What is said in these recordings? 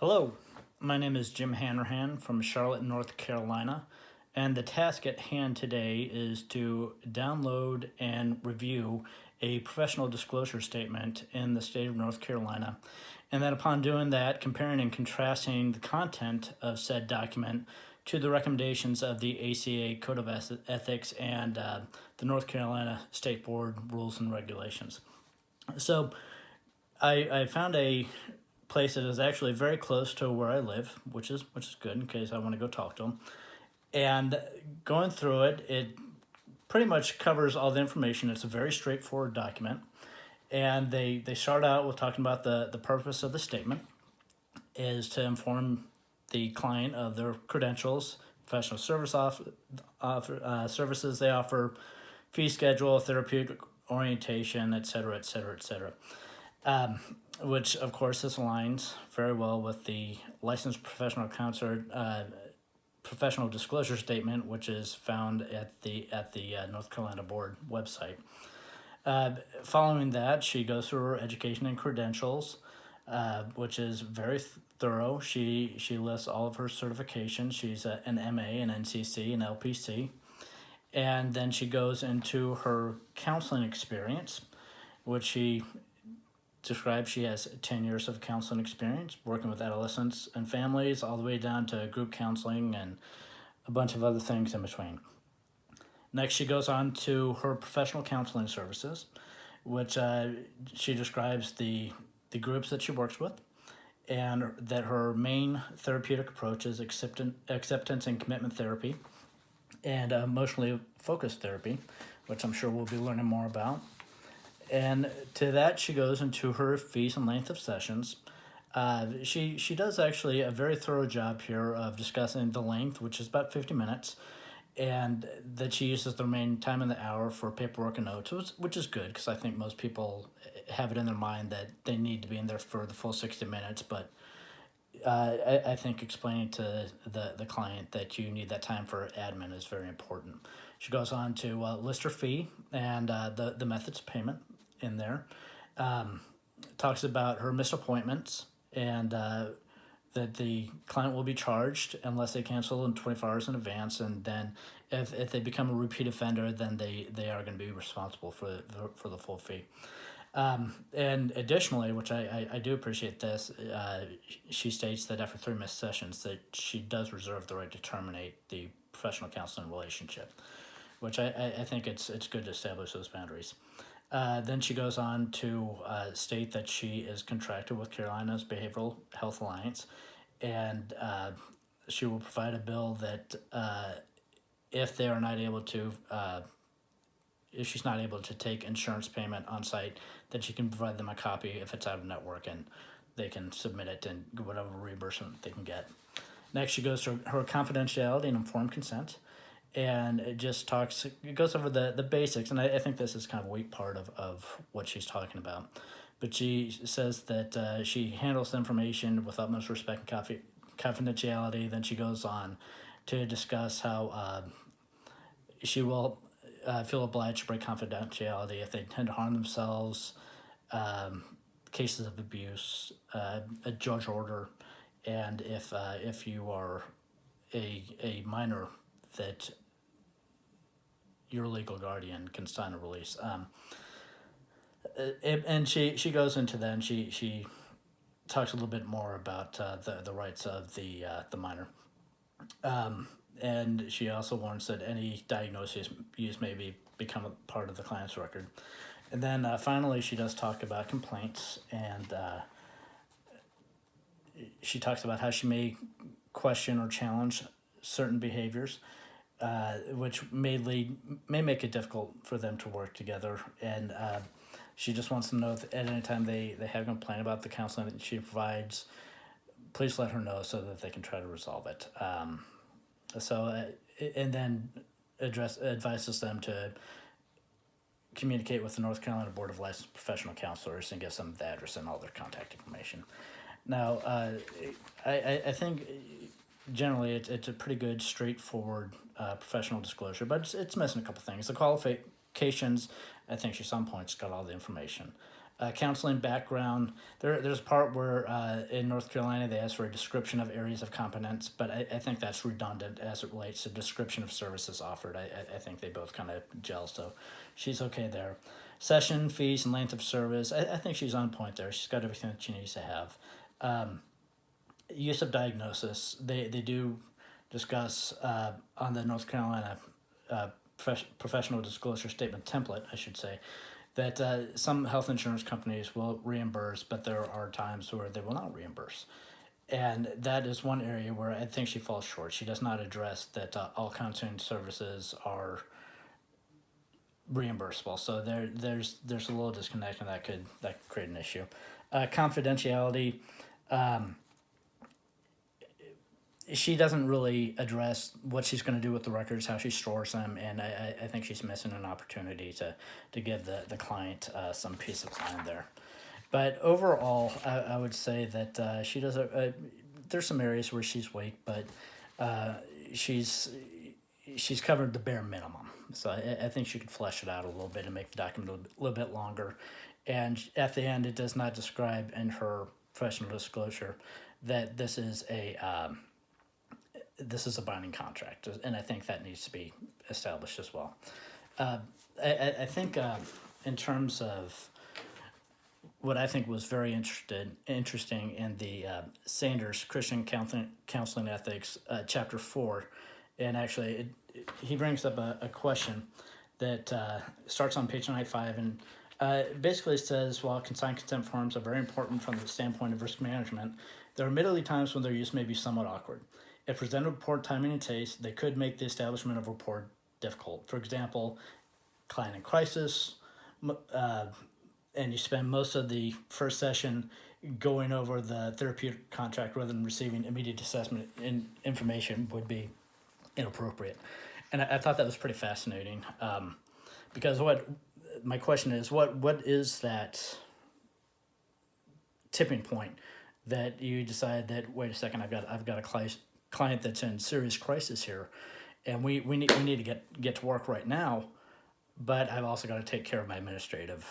Hello, my name is Jim Hanrahan from Charlotte, North Carolina, and the task at hand today is to download and review a professional disclosure statement in the state of North Carolina, and then upon doing that, comparing and contrasting the content of said document to the recommendations of the ACA Code of Ethics and the North Carolina State Board Rules and Regulations. So I found a place that is actually very close to where I live, which is good in case I want to go talk to them. And going through it, it pretty much covers all the information. It's a very straightforward document, and they start out with talking about the purpose of the statement is to inform the client of their credentials, professional services they offer, fee schedule, therapeutic orientation, et cetera, et cetera, et cetera. Which of course this aligns very well with the licensed professional counselor professional disclosure statement, which is found at the North Carolina Board website. Following that, she goes through her education and credentials, which is very thorough. She lists all of her certifications. She's an MA, an NCC, an LPC, and then she goes into her counseling experience, which she describes she has 10 years of counseling experience working with adolescents and families, all the way down to group counseling and a bunch of other things in between. Next, she goes on to her professional counseling services, which she describes the groups that she works with, and that her main therapeutic approach is acceptance and commitment therapy and emotionally focused therapy, which I'm sure we'll be learning more about. And to that, she goes into her fees and length of sessions. She does actually a very thorough job here of discussing the length, which is about 50 minutes, and that she uses the remaining time in the hour for paperwork and notes, which is good because I think most people have it in their mind that they need to be in there for the full 60 minutes, but I think explaining to the client that you need that time for admin is very important. She goes on to list her fee and the methods of payment in there. Talks about her missed appointments and that the client will be charged unless they cancel in 24 hours in advance. And then if they become a repeat offender, then they are going to be responsible for the full fee. And additionally, which I do appreciate this, she states that after 3 missed sessions that she does reserve the right to terminate the professional counseling relationship, which I think it's good to establish those boundaries. Then she goes on to state that she is contracted with Carolina's Behavioral Health Alliance, and she will provide a bill that if they are not able to, if she's not able to take insurance payment on site, that she can provide them a copy if it's out of network, and they can submit it and whatever reimbursement they can get. Next, she goes to her confidentiality and informed consent, and it goes over the basics, and I think this is kind of a weak part of what she's talking about. But she says that she handles the information with utmost respect and confidentiality. Then she goes on to discuss how she will feel obliged to break confidentiality if they intend to harm themselves, cases of abuse, a judge order, and if you are a minor, that your legal guardian can sign a release. And she goes into that, and she talks a little bit more about the rights of the minor. And she also warns that any diagnosis used may become a part of the client's record. And then finally, she does talk about complaints, and she talks about how she may question or challenge certain behaviors, which may make it difficult for them to work together. And she just wants to know that at any time they have a complaint about the counseling that she provides, please let her know so that they can try to resolve it. And then advises them to communicate with the North Carolina Board of Licensed Professional Counselors and gives them the address and all their contact information. Now, I think generally it's a pretty good, straightforward professional disclosure, but it's missing a couple things. The qualifications, I think she some points got all the information. Counseling background. There's a part where in North Carolina they ask for a description of areas of competence, but I think that's redundant as it relates to description of services offered. I think they both kind of gel, so she's okay there. Session fees and length of service. I think she's on point there. She's got everything that she needs to have. Use of diagnosis. They do discuss on the North Carolina professional disclosure statement template, I should say, that some health insurance companies will reimburse, but there are times where they will not reimburse. And that is one area where I think she falls short. She does not address that all counseling services are reimbursable. So there's a little disconnect, and that could create an issue. Confidentiality. She doesn't really address what she's going to do with the records, how she stores them, and I think she's missing an opportunity to give the client some peace of mind there. But overall, I would say that she does there's some areas where she's weak, but she's covered the bare minimum. So I think she could flesh it out a little bit and make the document a little bit longer. And at the end, it does not describe in her professional disclosure that this is a binding contract, and I think that needs to be established as well. I think in terms of what I think was very interesting in the Sanders Christian Counseling Ethics, Chapter 4, and actually he brings up a question that starts on page 95, and basically says, while consigned consent forms are very important from the standpoint of risk management, there are admittedly times when their use may be somewhat awkward. If presented with poor timing and taste, they could make the establishment of rapport difficult. For example, client in crisis, and you spend most of the first session going over the therapeutic contract rather than receiving immediate assessment information would be inappropriate. And I thought that was pretty fascinating, because my question is, what is that tipping point that you decide that, wait a second, I've got a client that's in serious crisis here, and we need to get to work right now, but I've also got to take care of my administrative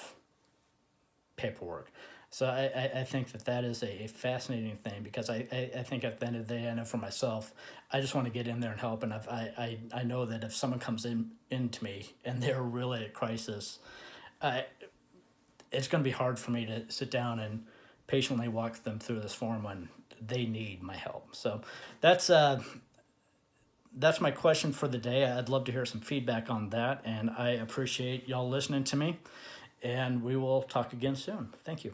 paperwork. So I think that is a fascinating thing, because I think at the end of the day, I know for myself, I just want to get in there and help, and I know that if someone comes into me and they're really at crisis, it's going to be hard for me to sit down and patiently walk them through this form when they need my help. So that's my question for the day. I'd love to hear some feedback on that, and I appreciate y'all listening to me, and we will talk again soon. Thank you.